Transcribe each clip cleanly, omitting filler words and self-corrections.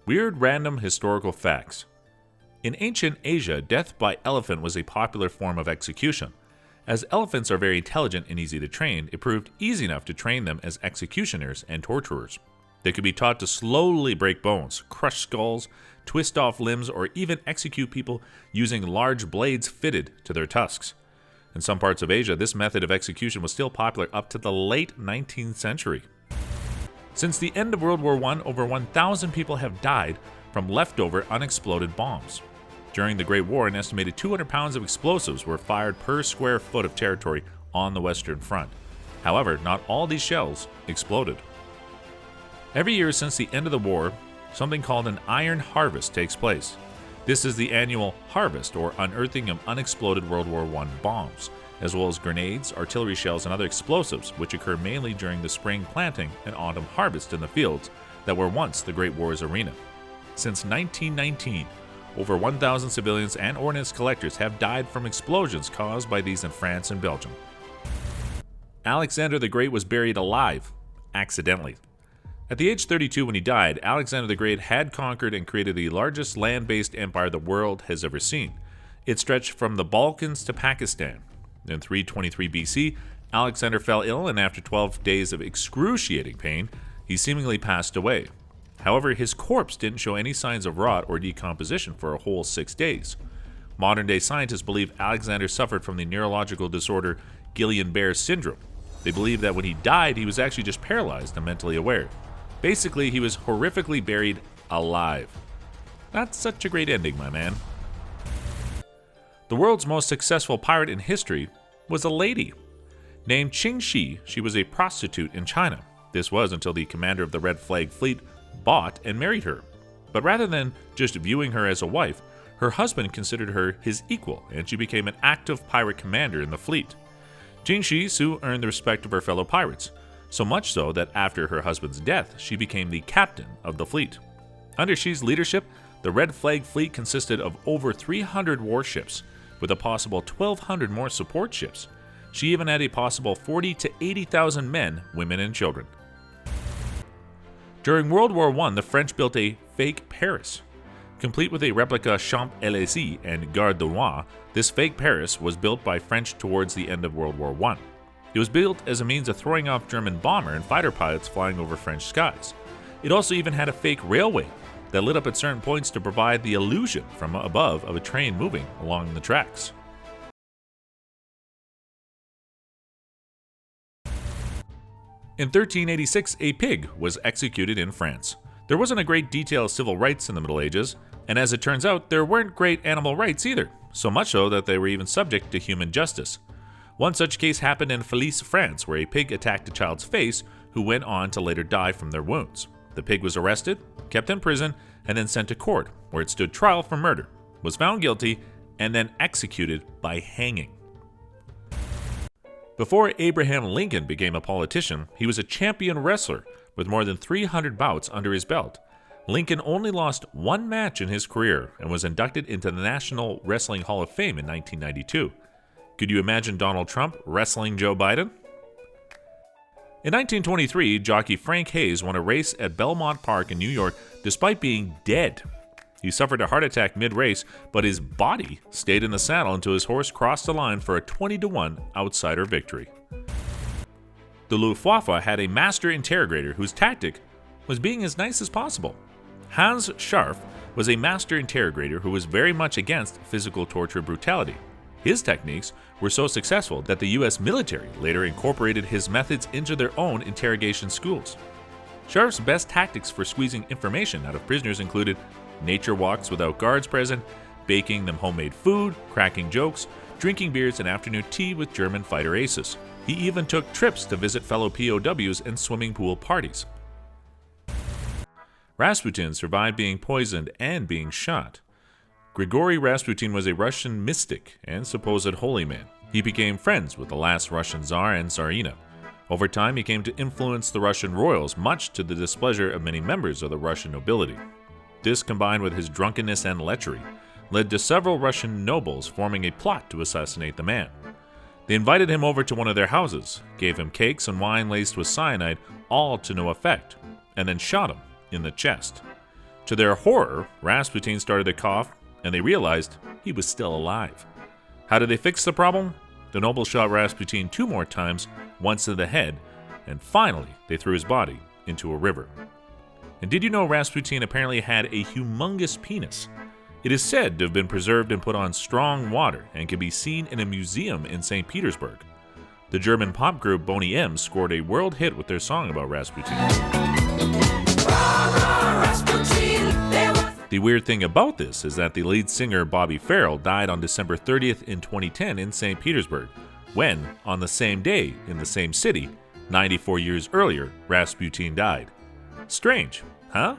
Weird random historical facts. In ancient Asia, death by elephant was a popular form of execution. As elephants are very intelligent and easy to train, it proved easy enough to train them as executioners and torturers. They could be taught to slowly break bones, crush skulls, twist off limbs, or even execute people using large blades fitted to their tusks. In some parts of Asia, this method of execution was still popular up to the late 19th century. Since the end of World War I, over 1,000 people have died from leftover unexploded bombs. During the Great War, an estimated 200 pounds of explosives were fired per square foot of territory on the Western Front. However, not all these shells exploded. Every year since the end of the war, something called an iron harvest takes place. This is the annual harvest or unearthing of unexploded World War I bombs, as well as grenades, artillery shells, and other explosives, which occur mainly during the spring planting and autumn harvest in the fields that were once the Great War's arena. Since 1919, over 1,000 civilians and ordnance collectors have died from explosions caused by these in France and Belgium. Alexander the Great was buried alive, accidentally. At the age 32 when he died, Alexander the Great had conquered and created the largest land-based empire the world has ever seen. It stretched from the Balkans to Pakistan. In 323 BC, Alexander fell ill, and after 12 days of excruciating pain, he seemingly passed away. However, his corpse didn't show any signs of rot or decomposition for a whole 6 days. Modern-day scientists believe Alexander suffered from the neurological disorder Guillain-Barré syndrome. They believe that when he died, he was actually just paralyzed and mentally aware. Basically, he was horrifically buried alive. Not such a great ending, my man. The world's most successful pirate in history was a lady. Named Qing Shi, she was a prostitute in China. This was until the commander of the Red Flag Fleet bought and married her. But rather than just viewing her as a wife, her husband considered her his equal, and she became an active pirate commander in the fleet. Qing Shi soon earned the respect of her fellow pirates, so much so that after her husband's death, she became the captain of the fleet. Under Shi's leadership, the Red Flag Fleet consisted of over 300 warships, with a possible 1,200 more support ships. She even had a possible 40 to 80,000 men, women, and children. During World War I, the French built a fake Paris. Complete with a replica Champs-Élysées and Gare du Nord, this fake Paris was built by French towards the end of World War I. It was built as a means of throwing off German bomber and fighter pilots flying over French skies. It also even had a fake railway that lit up at certain points to provide the illusion from above of a train moving along the tracks. In 1386, a pig was executed in France. There wasn't a great detail of civil rights in the Middle Ages, and as it turns out, there weren't great animal rights either, so much so that they were even subject to human justice. One such case happened in Felice, France, where a pig attacked a child's face who went on to later die from their wounds. The pig was arrested, kept in prison, and then sent to court, where it stood trial for murder, was found guilty, and then executed by hanging. Before Abraham Lincoln became a politician, he was a champion wrestler with more than 300 bouts under his belt. Lincoln only lost one match in his career and was inducted into the National Wrestling Hall of Fame in 1992. Could you imagine Donald Trump wrestling Joe Biden? In 1923, jockey Frank Hayes won a race at Belmont Park in New York despite being dead. He suffered a heart attack mid-race, but his body stayed in the saddle until his horse crossed the line for a 20-1 outsider victory. The Luftwaffe had a master interrogator whose tactic was being as nice as possible. Hans Scharff was a master interrogator who was very much against physical torture brutality. His techniques were so successful that the US military later incorporated his methods into their own interrogation schools. Scharff's best tactics for squeezing information out of prisoners included nature walks without guards present, baking them homemade food, cracking jokes, drinking beers, and afternoon tea with German fighter aces. He even took trips to visit fellow POWs and swimming pool parties. Rasputin survived being poisoned and being shot. Grigory Rasputin was a Russian mystic and supposed holy man. He became friends with the last Russian Tsar and Tsarina. Over time, he came to influence the Russian royals, much to the displeasure of many members of the Russian nobility. This, combined with his drunkenness and lechery, led to several Russian nobles forming a plot to assassinate the man. They invited him over to one of their houses, gave him cakes and wine laced with cyanide, all to no effect, and then shot him in the chest. To their horror, Rasputin started to cough, and they realized he was still alive. How did they fix the problem? The nobles shot Rasputin 2 more times, once in the head, and finally they threw his body into a river. And did you know Rasputin apparently had a humongous penis? It is said to have been preserved and put on strong water and can be seen in a museum in St. Petersburg. The German pop group Boney M scored a world hit with their song about Rasputin. The weird thing about this is that the lead singer Bobby Farrell died on December 30th in 2010 in St. Petersburg, when, on the same day in the same city, 94 years earlier, Rasputin died. Strange, huh?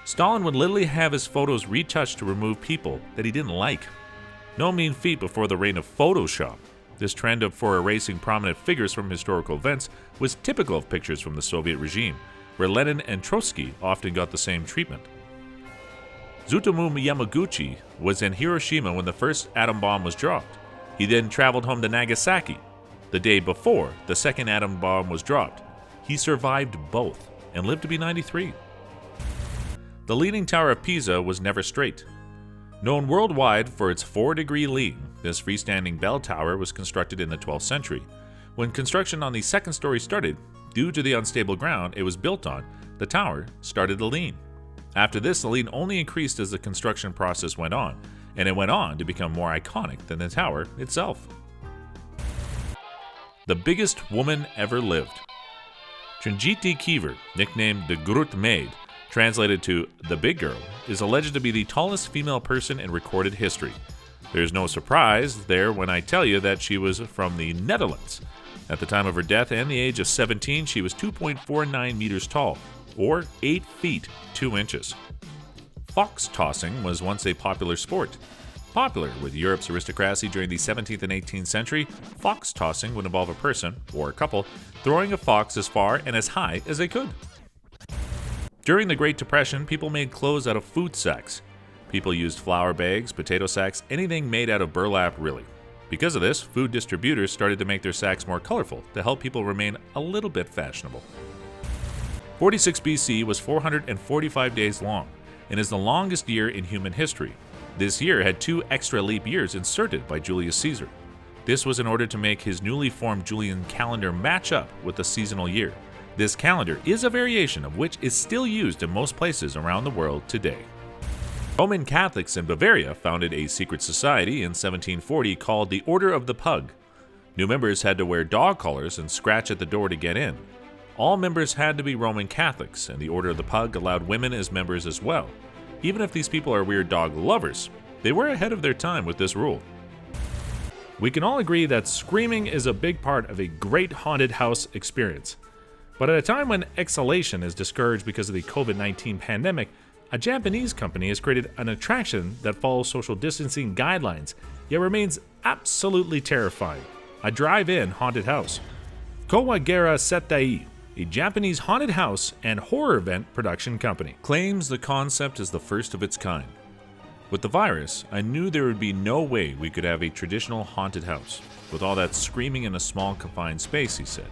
Stalin would literally have his photos retouched to remove people that he didn't like. No mean feat before the reign of Photoshop. This trend for erasing prominent figures from historical events was typical of pictures from the Soviet regime, where Lenin and Trotsky often got the same treatment. Tsutomu Yamaguchi was in Hiroshima when the first atom bomb was dropped. He then traveled home to Nagasaki. The day before the second atom bomb was dropped, he survived both and lived to be 93. The Leaning Tower of Pisa was never straight. Known worldwide for its 4-degree lean, this freestanding bell tower was constructed in the 12th century. When construction on the second story started, due to the unstable ground it was built on, the tower started to lean. After this, the lean only increased as the construction process went on, and it went on to become more iconic than the tower itself. The biggest woman ever lived. Trijntje Keever, nicknamed the Groot Maid, translated to the Big Girl, is alleged to be the tallest female person in recorded history. There's no surprise there when I tell you that she was from the Netherlands. At the time of her death and the age of 17, she was 2.49 meters tall, or 8 feet 2 inches. Fox tossing was once a popular sport. Popular with Europe's aristocracy during the 17th and 18th century, fox tossing would involve a person, or a couple, throwing a fox as far and as high as they could. During the Great Depression, people made clothes out of food sacks. People used flour bags, potato sacks, anything made out of burlap really. Because of this, food distributors started to make their sacks more colorful to help people remain a little bit fashionable. 46 BC was 445 days long and is the longest year in human history. This year had 2 extra leap years inserted by Julius Caesar. This was in order to make his newly formed Julian calendar match up with the seasonal year. This calendar is a variation of which is still used in most places around the world today. Roman Catholics in Bavaria founded a secret society in 1740 called the Order of the Pug. New members had to wear dog collars and scratch at the door to get in. All members had to be Roman Catholics, and the Order of the Pug allowed women as members as well. Even if these people are weird dog lovers, they were ahead of their time with this rule. We can all agree that screaming is a big part of a great haunted house experience. But at a time when exhalation is discouraged because of the COVID-19 pandemic, a Japanese company has created an attraction that follows social distancing guidelines, yet remains absolutely terrifying: a drive-in haunted house. Kawagera Setai, a Japanese haunted house and horror event production company, claims the concept is the first of its kind. With the virus, I knew there would be no way we could have a traditional haunted house, with all that screaming in a small confined space, he said.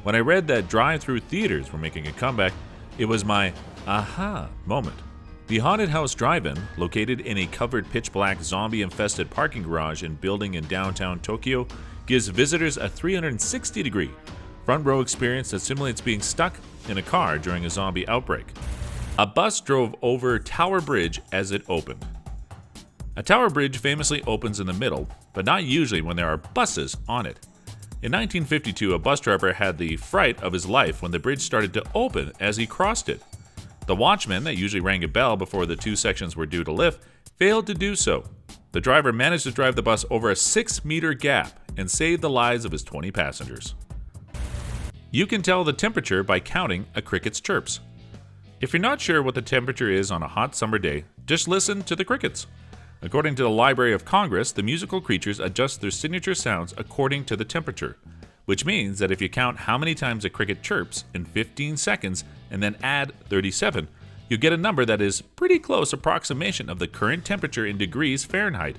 When I read that drive-through theaters were making a comeback, it was my aha moment. The Haunted House Drive-In, located in a covered pitch-black zombie-infested parking garage and building in downtown Tokyo, gives visitors a 360-degree front-row experience that simulates being stuck in a car during a zombie outbreak. A bus drove over Tower Bridge as it opened. A tower bridge famously opens in the middle, but not usually when there are buses on it. In 1952, a bus driver had the fright of his life when the bridge started to open as he crossed it. The watchman, that usually rang a bell before the 2 sections were due to lift, failed to do so. The driver managed to drive the bus over a 6-meter gap and save the lives of his 20 passengers. You can tell the temperature by counting a cricket's chirps. If you're not sure what the temperature is on a hot summer day, just listen to the crickets. According to the Library of Congress, the musical creatures adjust their signature sounds according to the temperature, which means that if you count how many times a cricket chirps in 15 seconds and then add 37, you get a number that is pretty close approximation of the current temperature in degrees Fahrenheit.